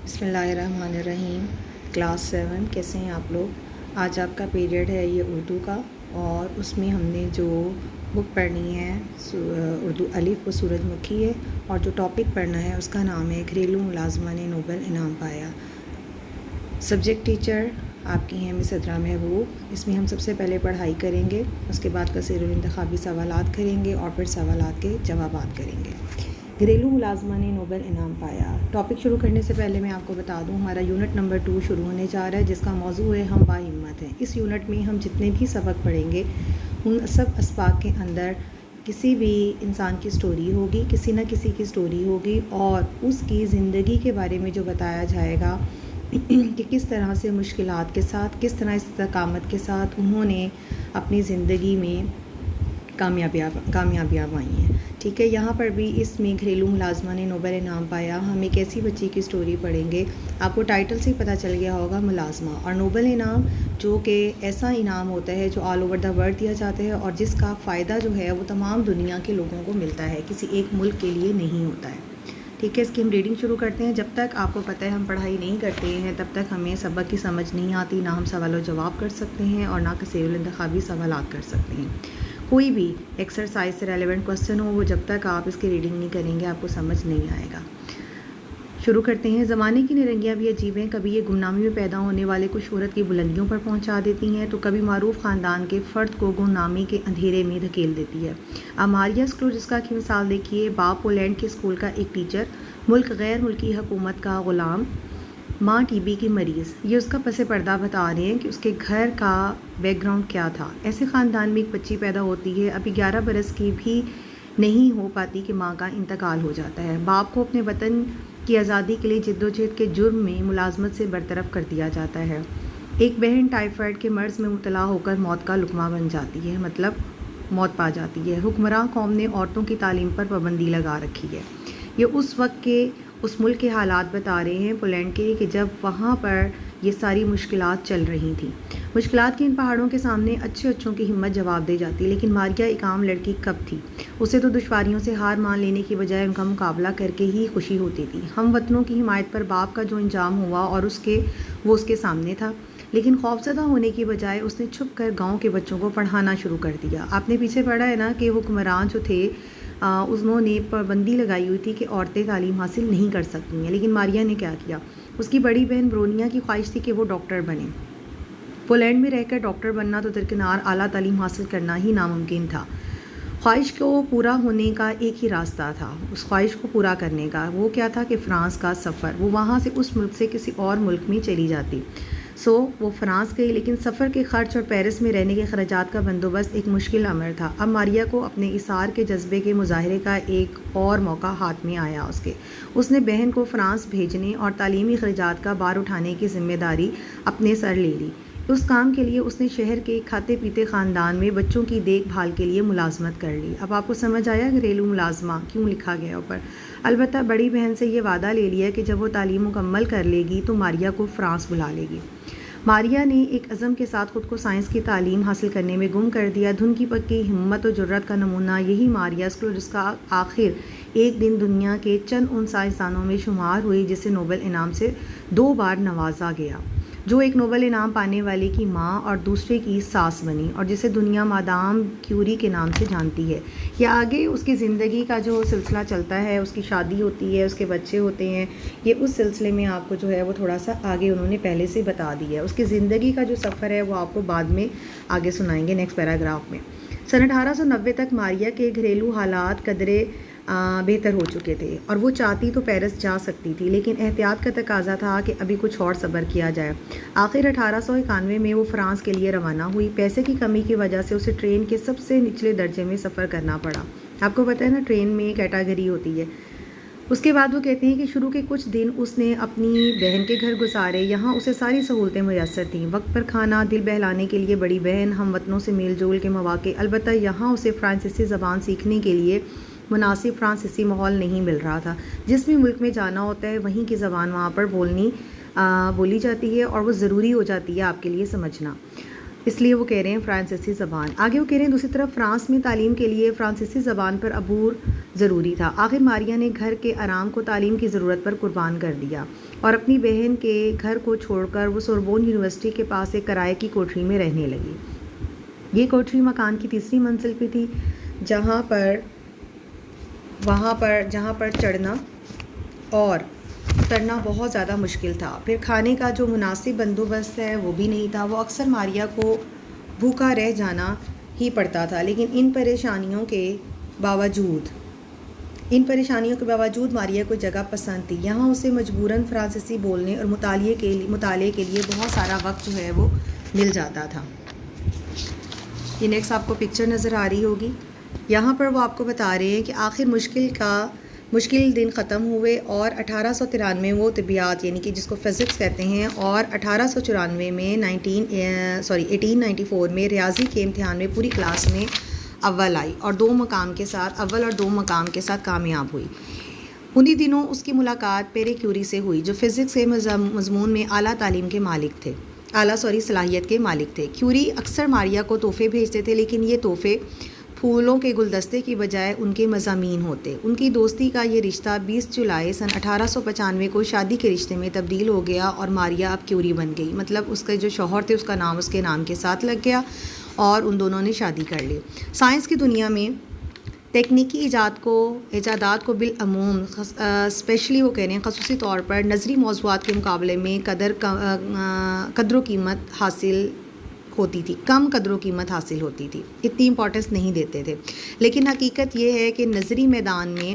بسم اللہ الرحمن الرحیم۔ کلاس 7 کیسے ہیں آپ لوگ؟ آج آپ کا پیریڈ ہے یہ اردو کا، اور اس میں ہم نے جو بک پڑھنی ہے اردو الف و سورج مکھی ہے، اور جو ٹاپک پڑھنا ہے اس کا نام ہے گھریلو ملازمہ نے نوبل انعام پایا۔ سبجیکٹ ٹیچر آپ کی ہیں مس عذرا محبوب۔ اس میں ہم سب سے پہلے پڑھائی کریں گے، اس کے بعد کثیر الانتخابی سوالات کریں گے، اور پھر سوالات کے جوابات کریں گے۔ گھریلو ملازمہ نے نوبل انعام پایا۔ ٹاپک شروع کرنے سے پہلے میں آپ کو بتا دوں، ہمارا یونٹ نمبر 2 شروع ہونے جا رہا ہے، جس کا موضوع ہے ہم با ہمت ہیں۔ اس یونٹ میں ہم جتنے بھی سبق پڑھیں گے ان سب اسباق کے اندر کسی بھی انسان کی سٹوری ہوگی، کسی نہ کسی کی سٹوری ہوگی، اور اس کی زندگی کے بارے میں جو بتایا جائے گا کہ کس طرح سے مشکلات کے ساتھ، کس طرح استقامت کے ساتھ انہوں نے اپنی زندگی میں کامیابیاں پائی ہیں۔ ٹھیک ہے، یہاں پر بھی اس میں گھریلو ملازمہ نے نوبل انعام پایا، ہم ایک ایسی بچی کی سٹوری پڑھیں گے۔ آپ کو ٹائٹل سے ہی پتہ چل گیا ہوگا، ملازمہ۔ اور نوبل انعام جو کہ ایسا انعام ہوتا ہے جو آل اوور دا ورلڈ دیا جاتا ہے، اور جس کا فائدہ جو ہے وہ تمام دنیا کے لوگوں کو ملتا ہے، کسی ایک ملک کے لیے نہیں ہوتا ہے۔ ٹھیک ہے، اس کی ہم ریڈنگ شروع کرتے ہیں۔ جب تک آپ کو پتہ ہے ہم پڑھائی نہیں کرتے ہیں تب تک ہمیں سبق کی سمجھ نہیں آتی، نہ ہم سوال و جواب کر سکتے ہیں اور نہ کثیر الانتخابی سوالات کر سکتے ہیں۔ کوئی بھی ایکسرسائز سے ریلیونٹ کوسچن ہو، وہ جب تک آپ اس کی ریڈنگ نہیں کریں گے آپ کو سمجھ نہیں آئے گا۔ شروع کرتے ہیں۔ زمانے کی نرنگیاں بھی عجیب ہیں، کبھی یہ گمنامی میں پیدا ہونے والے کو شہرت کی بلندیوں پر پہنچا دیتی ہیں، تو کبھی معروف خاندان کے فرد کو گمنامی کے اندھیرے میں دھکیل دیتی ہے۔ ماریا سکلوڈسکا کی مثال دیکھیے۔ باپ پولینڈ کے اسکول کا ایک ٹیچر، ملک غیر ملکی حکومت کا غلام، ماں ٹی بی کی مریض۔ یہ اس کا پس پردہ بتا رہے ہیں کہ اس کے گھر کا بیک گراؤنڈ کیا تھا۔ ایسے خاندان میں ایک بچی پیدا ہوتی ہے، ابھی 11 برس کی بھی نہیں ہو پاتی کہ ماں کا انتقال ہو جاتا ہے۔ باپ کو اپنے وطن کی آزادی کے لیے جدوجہد کے جرم میں ملازمت سے برطرف کر دیا جاتا ہے۔ ایک بہن ٹائیفائڈ کے مرض میں مبتلا ہو کر موت کا لقمہ بن جاتی ہے، مطلب موت پا جاتی ہے۔ حکمراں قوم نے عورتوں کی تعلیم پر پابندی لگا رکھی ہے۔ یہ اس وقت کے اس ملک کے حالات بتا رہے ہیں پولینڈ کے، کہ جب وہاں پر یہ ساری مشکلات چل رہی تھیں۔ مشکلات کے ان پہاڑوں کے سامنے اچھوں کی ہمت جواب دے جاتی، لیکن ماریا ایک عام لڑکی کب تھی؟ اسے تو دشواریوں سے ہار مان لینے کی بجائے ان کا مقابلہ کر کے ہی خوشی ہوتی تھی۔ ہم وطنوں کی حمایت پر باپ کا جو انجام ہوا اور وہ اس کے سامنے تھا، لیکن خوفزدہ ہونے کی بجائے اس نے چھپ کر گاؤں کے بچوں کو پڑھانا شروع کر دیا۔ آپ نے پیچھے پڑھا ہے نا کہ حکمران جو تھے انہوں نے پابندی لگائی ہوئی تھی کہ عورتیں تعلیم حاصل نہیں کر سکتی ہیں، لیکن ماریا نے کیا کیا؟ اس کی بڑی بہن برونیا کی خواہش تھی کہ وہ ڈاکٹر بنے۔ پولینڈ میں رہ کر ڈاکٹر بننا تو درکنار اعلیٰ تعلیم حاصل کرنا ہی ناممکن تھا۔ خواہش کو پورا ہونے کا ایک ہی راستہ تھا، اس خواہش کو پورا کرنے کا۔ وہ کیا تھا کہ فرانس کا سفر۔ وہ وہاں سے اس ملک سے کسی اور ملک میں چلی جاتی۔ وہ فرانس گئی، لیکن سفر کے خرچ اور پیرس میں رہنے کے اخراجات کا بندوبست ایک مشکل امر تھا۔ اب ماریا کو اپنے اثار کے جذبے کے مظاہرے کا ایک اور موقع ہاتھ میں آیا۔ اس نے بہن کو فرانس بھیجنے اور تعلیمی اخراجات کا بار اٹھانے کی ذمہ داری اپنے سر لے لی۔ اس کام کے لیے اس نے شہر کے کھاتے پیتے خاندان میں بچوں کی دیکھ بھال کے لیے ملازمت کر لی۔ اب آپ کو سمجھ آیا گھریلو ملازمہ کیوں لکھا گیا اوپر؟ البتہ بڑی بہن سے یہ وعدہ لے لیا کہ جب وہ تعلیم مکمل کر لے گی تو ماریا کو فرانس بلا لے گی۔ ماریا نے ایک عزم کے ساتھ خود کو سائنس کی تعلیم حاصل کرنے میں گم کر دیا۔ دھن کی پکی ہمت و جرأت کا نمونہ یہی ماریا سکلوڈسکا آخر ایک دن دنیا کے چند ان سائنسدانوں میں شمار ہوئی جسے نوبل انعام سے 2 بار نوازا گیا، جو ایک نوبل انعام پانے والے کی ماں اور دوسرے کی ساس بنی، اور جسے دنیا مادام کیوری کے نام سے جانتی ہے۔ یہ آگے اس کی زندگی کا جو سلسلہ چلتا ہے، اس کی شادی ہوتی ہے، اس کے بچے ہوتے ہیں، یہ اس سلسلے میں آپ کو جو ہے وہ تھوڑا سا آگے انہوں نے پہلے سے بتا دیا ہے۔ اس کی زندگی کا جو سفر ہے وہ آپ کو بعد میں آگے سنائیں گے نیکسٹ پیراگراف میں۔ سن 1890 تک ماریا کے گھریلو حالات قدرے بہتر ہو چکے تھے، اور وہ چاہتی تو پیرس جا سکتی تھی، لیکن احتیاط کا تقاضا تھا کہ ابھی کچھ اور صبر کیا جائے۔ آخر 1891 میں وہ فرانس کے لیے روانہ ہوئی۔ پیسے کی کمی کی وجہ سے اسے ٹرین کے سب سے نچلے درجے میں سفر کرنا پڑا۔ آپ کو پتہ ہے نا ٹرین میں کیٹاگری ہوتی ہے۔ اس کے بعد وہ کہتے ہیں کہ شروع کے کچھ دن اس نے اپنی بہن کے گھر گزارے، یہاں اسے ساری سہولتیں میسر تھیں، وقت پر کھانا، دل بہلانے کے لیے بڑی بہن، ہم وطنوں سے میل جول کے مواقع۔ البتہ یہاں اسے فرانسیسی زبان سیکھنے کے لیے مناسب فرانسیسی ماحول نہیں مل رہا تھا۔ جس بھی ملک میں جانا ہوتا ہے وہیں کی زبان وہاں پر بولی جاتی ہے، اور وہ ضروری ہو جاتی ہے آپ کے لیے سمجھنا۔ اس لیے وہ کہہ رہے ہیں فرانسیسی زبان. آگے وہ کہہ رہے ہیں دوسری طرف فرانس میں تعلیم کے لیے فرانسیسی زبان پر عبور ضروری تھا. آخر ماریا نے گھر کے آرام کو تعلیم کی ضرورت پر قربان کر دیا اور اپنی بہن کے گھر کو چھوڑ کر وہ سوربون یونیورسٹی کے پاس ایک کرائے کی کوٹری میں رہنے لگی. یہ کوٹری مکان کی تیسری منزل پہ تھی جہاں پر چڑھنا اور اترنا بہت زیادہ مشکل تھا. پھر کھانے کا جو مناسب بندوبست ہے وہ بھی نہیں تھا. وہ اکثر ماریا کو بھوکا رہ جانا ہی پڑتا تھا، لیکن ان پریشانیوں کے باوجود ماریا کو جگہ پسند تھی. یہاں اسے مجبوراً فرانسیسی بولنے اور مطالعے کے لیے بہت سارا وقت جو ہے وہ مل جاتا تھا. یہ نیکسٹ آپ کو پکچر نظر آ رہی ہوگی. یہاں پر وہ آپ کو بتا رہے ہیں کہ آخر مشکل دن ختم ہوئے اور 1893 میں وہ طبیعیات یعنی کہ جس کو فزکس کہتے ہیں، اور 1894 میں 1894 میں ریاضی کے امتحان میں پوری کلاس میں اول آئی اور اول اور دو مقام کے ساتھ کامیاب ہوئی. انہی دنوں اس کی ملاقات پیرے کیوری سے ہوئی جو فزکس کے مضمون میں اعلیٰ صلاحیت کے مالک تھے. کیوری اکثر ماریا کو تحفے بھیجتے تھے، لیکن یہ تحفے پھولوں کے گلدستے کی بجائے ان کے مضامین ہوتے. ان کی دوستی کا یہ رشتہ 20 جولائی سن 1895 کو شادی کے رشتے میں تبدیل ہو گیا اور ماریا اب کیوری بن گئی. مطلب اس کا جو شوہر تھے اس کا نام اس کے نام کے ساتھ لگ گیا اور ان دونوں نے شادی کر لی. سائنس کی دنیا میں تکنیکی ایجادات کو بالعموم اسپیشلی وہ کہہ رہے ہیں خصوصی طور پر نظری موضوعات کے مقابلے میں قدر و قیمت حاصل ہوتی تھی، کم قدر و قیمت حاصل ہوتی تھی، اتنی امپورٹنس نہیں دیتے تھے. لیکن حقیقت یہ ہے کہ نظری میدان میں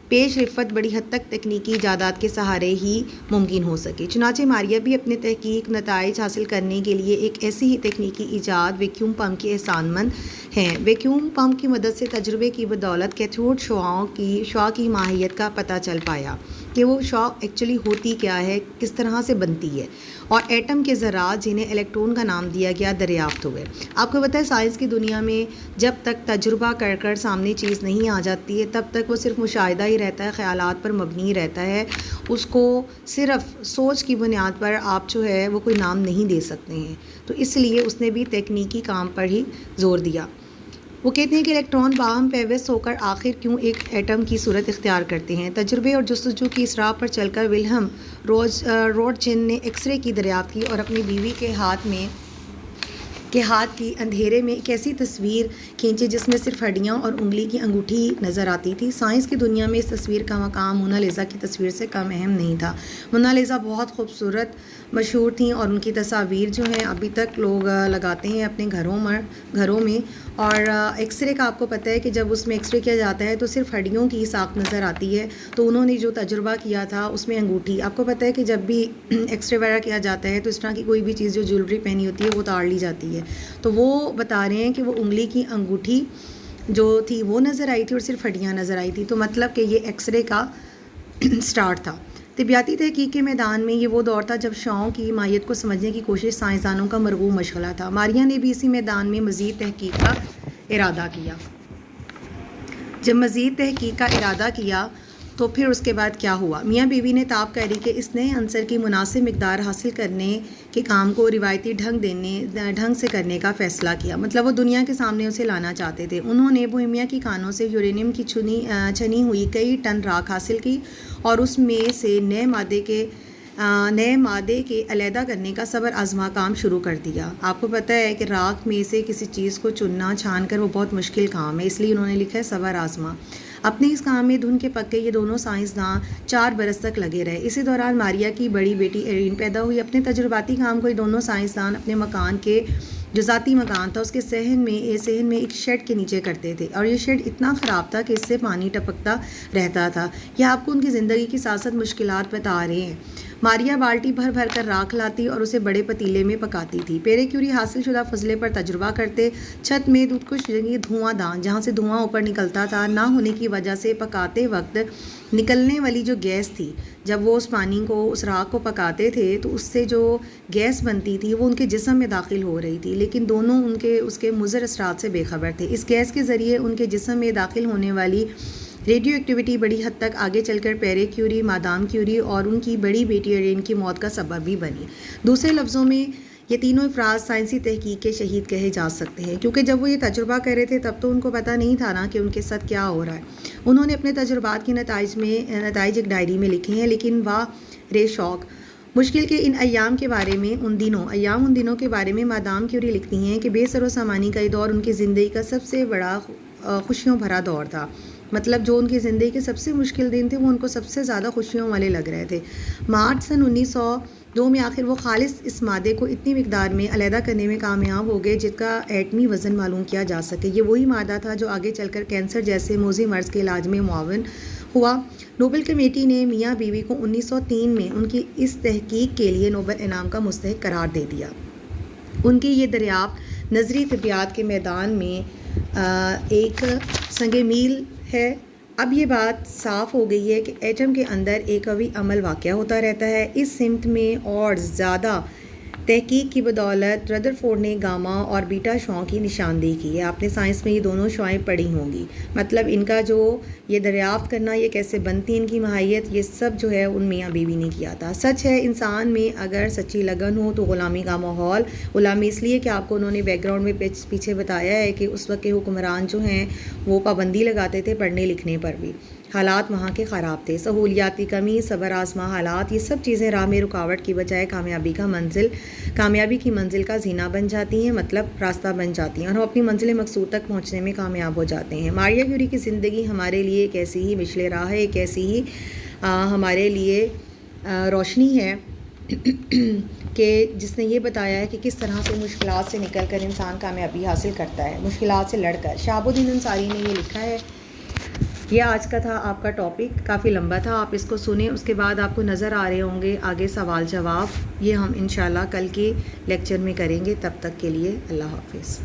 پیش رفت بڑی حد تک تکنیکی ایجادات کے سہارے ہی ممکن ہو سکے. چنانچہ ماریا بھی اپنے تحقیق نتائج حاصل کرنے کے لیے ایک ایسی ہی تکنیکی ایجاد ویکیوم پمپ کی احسان مند ہیں. ویکیوم پمپ کی مدد سے تجربے کی بدولت کیتھوڈ شعاع کی ماہیت کا پتہ چل پایا کہ وہ شعاع ایکچولی ہوتی کیا ہے، کس طرح سے بنتی ہے، اور ایٹم کے ذرات جنہیں الیکٹرون کا نام دیا گیا دریافت ہوئے. آپ کو پتہ ہے سائنس کی دنیا میں جب تک تجربہ کر سامنے چیز نہیں آ جاتی ہے تب تک وہ صرف مشاہدہ ہی رہتا ہے، خیالات پر مبنی رہتا ہے. اس کو صرف سوچ کی بنیاد پر آپ جو ہے وہ کوئی نام نہیں دے سکتے ہیں. تو اس لیے اس نے بھی تکنیکی کام پر ہی زور دیا. وہ کہتے ہیں کہ الیکٹران باہم پیوست ہو کر آخر کیوں ایک ایٹم کی صورت اختیار کرتے ہیں. تجربے اور جستجو کی اسراء پر چل کر ولہم روڈچن نے ایکس رے کی دریافت کی اور اپنی بیوی کے ہاتھ کی اندھیرے میں ایک ایسی تصویر کھینچی جس میں صرف ہڈیاں اور انگلی کی انگوٹھی نظر آتی تھی. سائنس کی دنیا میں اس تصویر کا مقام مونا لیزا کی تصویر سے کم اہم نہیں تھا. مونا لیزا بہت خوبصورت مشہور تھیں اور ان کی تصاویر جو ہیں ابھی تک لوگ لگاتے ہیں اپنے گھروں میں. اور ایکس رے کا آپ کو پتہ ہے کہ جب اس میں ایکس رے کیا جاتا ہے تو صرف ہڈیوں کی ساخت نظر آتی ہے. تو انہوں نے جو تجربہ کیا تھا اس میں انگوٹھی، آپ کو پتہ ہے کہ جب بھی ایکس رے وغیرہ کیا جاتا ہے تو اس طرح کی کوئی بھی چیز جو جیولری پہنی ہوتی ہے وہ اتار لی جاتی ہے. تو وہ بتا رہے ہیں کہ وہ انگلی کی انگوٹھی جو تھی وہ نظر آئی تھی اور صرف ہڈیاں نظر آئی تھی. تو مطلب کہ یہ ایکس رے کا سٹارٹ تھا. طبیعیاتی تحقیق کے میدان میں یہ وہ دور تھا جب شعاعوں کی ماہیت کو سمجھنے کی کوشش سائنسدانوں کا مرغوب مشغلہ تھا. ماریا نے بھی اسی میدان میں مزید تحقیق کا ارادہ کیا. جب مزید تحقیق کا ارادہ کیا تو پھر اس کے بعد کیا ہوا؟ میاں بیوی نے تاب کری کہ اس نئے عنصر کی مناسب مقدار حاصل کرنے کے کام کو روایتی ڈھنگ سے کرنے کا فیصلہ کیا. مطلب وہ دنیا کے سامنے اسے لانا چاہتے تھے. انہوں نے بوہیمیا کی کانوں سے یورینیم کی چھنی ہوئی کئی ٹن راکھ حاصل کی اور اس میں سے نئے مادے کے علیحدہ کرنے کا صبر آزما کام شروع کر دیا. آپ کو پتہ ہے کہ راکھ میں سے کسی چیز کو چننا چھان کر وہ بہت مشکل کام ہے، اس لیے انہوں نے لکھا ہے صبر آزما. اپنے اس کام میں دھن کے پکے یہ دونوں سائنسداں 4 برس تک لگے رہے. اسی دوران ماریا کی بڑی بیٹی ایرین پیدا ہوئی. اپنے تجرباتی کام کو یہ دونوں سائنسدان اپنے مکان کے جو ذاتی مکان تھا اس کے صحن میں ایک شیڈ کے نیچے کرتے تھے، اور یہ شیڈ اتنا خراب تھا کہ اس سے پانی ٹپکتا رہتا تھا. یہ آپ کو ان کی زندگی کی ساتھ مشکلات بتا رہے ہیں. ماریا بالٹی بھر کر راکھ لاتی اور اسے بڑے پتیلے میں پکاتی تھی. پیرے کیوری حاصل شدہ فضلے پر تجربہ کرتے. چھت میں دودھ کش دھواں دان جہاں سے دھواں اوپر نکلتا تھا نہ ہونے کی وجہ سے پکاتے وقت نکلنے والی جو گیس تھی، جب وہ اس پانی کو اس راکھ کو پکاتے تھے تو اس سے جو گیس بنتی تھی وہ ان کے جسم میں داخل ہو رہی تھی، لیکن دونوں اس کے مضر اثرات سے بے خبر تھے. اس گیس کے ذریعے ان کے جسم میں داخل ہونے والی ریڈیو ایکٹیویٹی بڑی حد تک آگے چل کر پیرے کیوری، مادام کیوری اور ان کی بڑی بیٹی ایرین کی موت کا سبب بھی بنی. دوسرے لفظوں میں یہ تینوں افراد سائنسی تحقیق کے شہید کہے جا سکتے ہیں، کیونکہ جب وہ یہ تجربہ کر رہے تھے تب تو ان کو پتہ نہیں تھا نا کہ ان کے ساتھ کیا ہو رہا ہے۔ انہوں نے اپنے تجربات کے نتائج ایک ڈائری میں لکھے ہیں، لیکن واہ رے شوق مشکل کے ان ایام کے بارے میں ان دنوں کے بارے میں مادام کیوری لکھتی ہیں کہ بے سر و سامانی کا یہ دور ان کی زندگی کا سب سے بڑا خوشیوں بھرا دور تھا۔ مطلب جو ان کی زندگی کے سب سے مشکل دن تھے وہ ان کو سب سے زیادہ خوشیوں والے لگ رہے تھے۔ مارچ سن 1902 میں آخر وہ خالص اس مادے کو اتنی مقدار میں علیحدہ کرنے میں کامیاب ہو گئے جس کا ایٹمی وزن معلوم کیا جا سکے۔ یہ وہی مادہ تھا جو آگے چل کر کینسر جیسے موذی مرض کے علاج میں معاون ہوا۔ نوبل کمیٹی نے میاں بیوی کو 1903 میں ان کی اس تحقیق کے لیے نوبل انعام کا مستحق قرار دے دیا۔ ان کی یہ دریافت نظری طبیعیات کے میدان میں ایک سنگ میل ہے۔ اب یہ بات صاف ہو گئی ہے کہ ایٹم کے اندر ایک قوی عمل واقع ہوتا رہتا ہے۔ اس سمت میں اور زیادہ تحقیق کی بدولت ردرفورڈ نے گاما اور بیٹا شعاؤں کی نشاندہی کی ہے۔ آپ نے سائنس میں یہ دونوں شعائیں پڑھی ہوں گی، مطلب ان کا جو یہ دریافت کرنا، یہ کیسے بنتی ان کی ماہیت، یہ سب جو ہے ان میاں بیوی نے کیا تھا۔ سچ ہے انسان میں اگر سچی لگن ہو تو غلامی کا ماحول، غلامی اس لیے کہ آپ کو انہوں نے بیک گراؤنڈ میں پیچھے بتایا ہے کہ اس وقت کے حکمران جو ہیں وہ پابندی لگاتے تھے پڑھنے لکھنے پر بھی، حالات وہاں کے خراب تھے، سہولیاتی کمی، صبر آزما حالات، یہ سب چیزیں راہ میں رکاوٹ کی بجائے کامیابی کی منزل کا زینہ بن جاتی ہیں، مطلب راستہ بن جاتی ہیں، اور ہم اپنی منزل مقصود تک پہنچنے میں کامیاب ہو جاتے ہیں۔ ماریا کیوری کی زندگی ہمارے لیے ایک ایسی ہی مشل راہ ہے، ایک ایسی ہی ہمارے لیے روشنی ہے کہ جس نے یہ بتایا ہے کہ کس طرح سے مشکلات سے نکل کر انسان کامیابی حاصل کرتا ہے، مشکلات سے لڑ کر۔ شہاب الدین انصاری نے یہ لکھا ہے۔ یہ آج کا تھا آپ کا ٹاپک، کافی لمبا تھا، آپ اس کو سنیں، اس کے بعد آپ کو نظر آ رہے ہوں گے آگے سوال جواب، یہ ہم انشاءاللہ کل کے لیکچر میں کریں گے۔ تب تک کے لیے اللہ حافظ۔